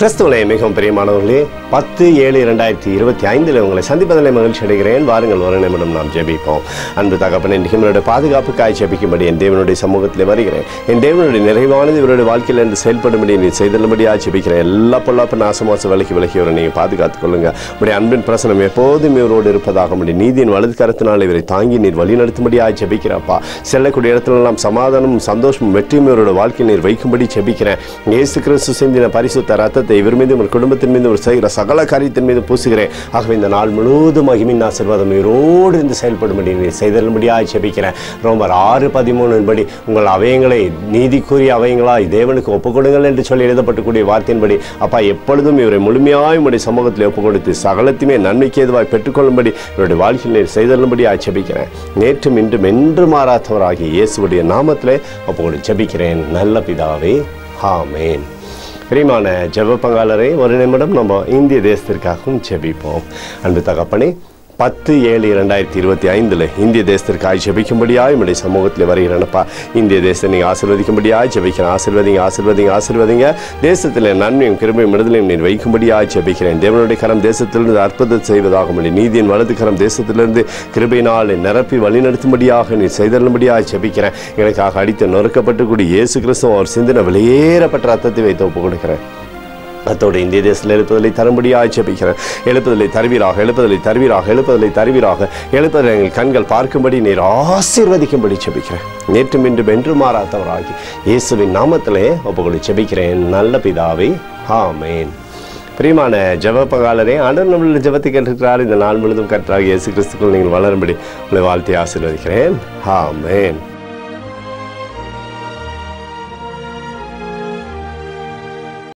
கிறிஸ்துவிலே மிகவும் பிரியமானவர்களே, 10/7/2025 உங்களை சந்திப்பதில் மகிழ்ச்சி அடைகிறேன். வாருங்கள், ஒரு நிமிடம் நாம் ஜெபிப்போம். அன்பு தகப்பனே, என்னுடைய பாதுகாப்புக்காய் ஜெபிக்கும்படி என் தேவனுடைய சமூகத்தில் வருகிறேன். என் தேவனுடைய நிறைவானது இவருடைய வாழ்க்கையில் இருந்து செயல்படும்படி நீ செய்தலும்படியாக ஜெபிக்கிறேன். எல்லா பொல்லாப்பு நாசமாச விலகி இவரை நீங்கள் பாதுகாத்துக் கொள்ளுங்க. உடைய அன்பின் பிரசனம் எப்போதும் இவரோடு இருப்பதாக முடியும். நீதியின் வலது கரத்தினால் இவரை தாங்கி நீர் வழி நடத்தும்படியாக ஜெபிக்கிறப்பா. செல்லக்கூடிய இடத்துலலாம் சமாதானமும் சந்தோஷமும் வெற்றியும் இவரோட வாழ்க்கையில் நீர் வைக்கும்படி ஜெபிக்கிறேன். இயேசு கிறிஸ்து சிந்தின பரிசுத்த ரத்தத்தை இவர் மீது ஒரு குடும்பத்தின் மீது ஒரு செய்கிற சகல காரியத்தின் மீது பூசுகிறேன். ஆகவே இந்த நாள் முழுவதும் மகிமையின் ஆசீர்வாதம் இவரோடு இருந்து செயல்படும்படி செய்தலும்படியாக ஜெபிக்கிறேன். ரோமர் 6:13 படி உங்கள் அவயங்களை நீதிக்குரிய அவயங்களாய் தேவனுக்கு ஒப்புக்கொடுங்கள் என்று சொல்லி எழுதப்பட்டக்கூடிய வார்த்தையின்படி அப்பா எப்பொழுதும் இவரை முழுமையாய் உடைய சமூகத்தில் ஒப்புக் கொடுத்து சகலத்தையுமே நன்மைக்கு ஏதுவாய் பெற்றுக்கொள்ளும்படி இவருடைய வாழ்க்கையில் செய்தலும்படியாக ஜெபிக்கிறேன். நேற்றும் இன்றும் என்று மாறாதவராகிய இயேசுடைய நாமத்திலே ஒப்புக்கொடு ஜெபிக்கிறேன் நல்ல பிதாவே, ஆமென். பிரியமான ஜெப பங்காளரை, ஒரு நிமிடம் நம்ம இந்திய தேசத்திற்காகவும் ஜெபிப்போம். அன்பு தகப்பனே, 10/7/2025 இந்திய தேசத்திற்காக ஜெபிக்கும்படியாக என்னுடைய சமூகத்தில் வருகிறேனப்பா. இந்திய தேசத்தை நீங்கள் ஆசீர்வதிக்கும்படியாக ஜெபிக்கிறேன். ஆசீர்வதிங்க. தேசத்தில் நன்மையும் கிருபையும் விடுதலையும் நீர் வைக்கும்படியாக ஜெபிக்கிறேன். தேவனுடைய கரம் தேசத்திலிருந்து அற்புதம் செய்வதாக முடியும். நீதியின் வலது கரம் தேசத்திலிருந்து கிருபையினால் நிரப்பி வழிநடத்தும்படியாக நீர் செய்தலும்படியாக ஜெபிக்கிறேன். எனக்காக அடித்து நொறுக்கப்பட்டு இயேசு கிறிஸ்துவ அவர் சிந்தின வெளியேறப்பட்ட ரத்தத்தை வைத்து ஒப்புக் கொடுக்கிறேன். அத்தோடு இந்திய தேசத்தில் எழுப்புதலை தரும்படியாக ஜெபிக்கிறேன். எழுப்புதலை தருவீராக எங்கள் கண்கள் பார்க்கும்படி நீர் ஆசீர்வதிக்கும்படி ஜெபிக்கிறேன். நேற்றும் இன்றும் என்று மாறாதவராகி இயேசுவின் நாமத்திலே ஒப்புக்கொடு ஜெபிக்கிறேன் நல்ல பிதாவே, ஆமென். பிரியமான ஜெப பங்காளரே, ஆண்டவர் நம்மளுடைய ஜெபத்தை கேட்டிருக்கிறார். இந்த நாள் முழுவதும் கர்த்தராகிய இயேசு கிறிஸ்துக்குள் நீங்கள் வளரும்படி உங்களை வாழ்த்தி ஆசீர்வதிக்கிறேன். ஆமென்.